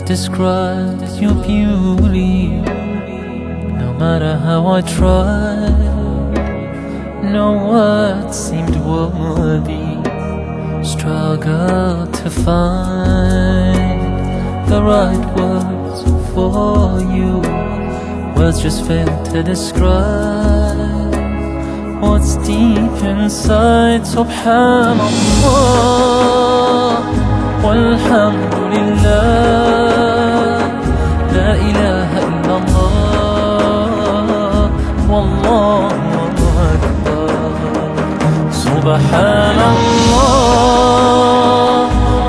to describe your beauty. No matter how I tried, no words seemed worthy. Struggled to find the right words for you. Words just fail to describe what's deep inside. Subhanallah walhamdulillah, la ilaha illallah, wallahu akbar. Subhanallah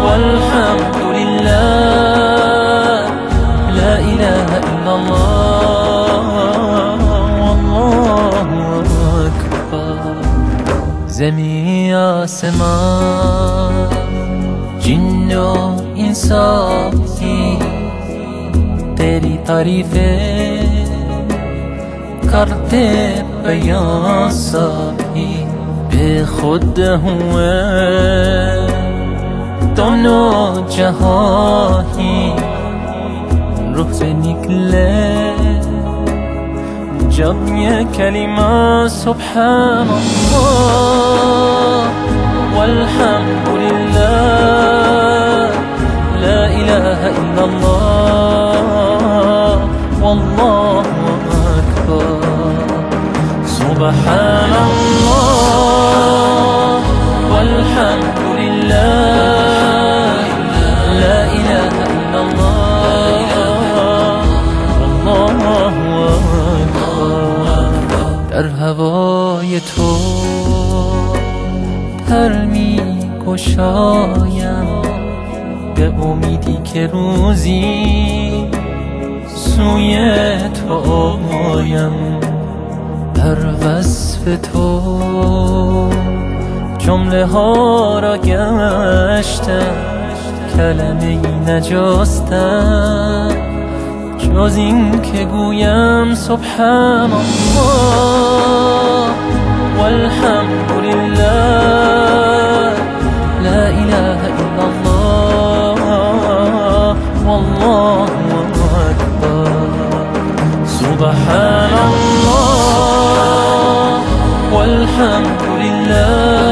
walhamdulillah, la ilaha illallah, wallahu akbar. Zemi आसमां जिन्नो इंसानी तेरी तारीफें करते बयां साही बेखुद हुए दोनों जहां ही रूह से निकले जब ये कलिमा सुब्हानल्लाह walhamdulillah, la ilaha illallah, wallahu akbar. Subhanallah walhamdulillah, la ilaha illallah, wallahu akbar. در هوای تو پر می گشایم به امیدی که روزی سوی تو آیم. در وصف تو جمله ها را گشتم، کلمه ای نجستم جز این که گویم سبحانالله والhamdulillah, la ilaha illallah, wallahu akbar. Subhanallah walhamdulillah,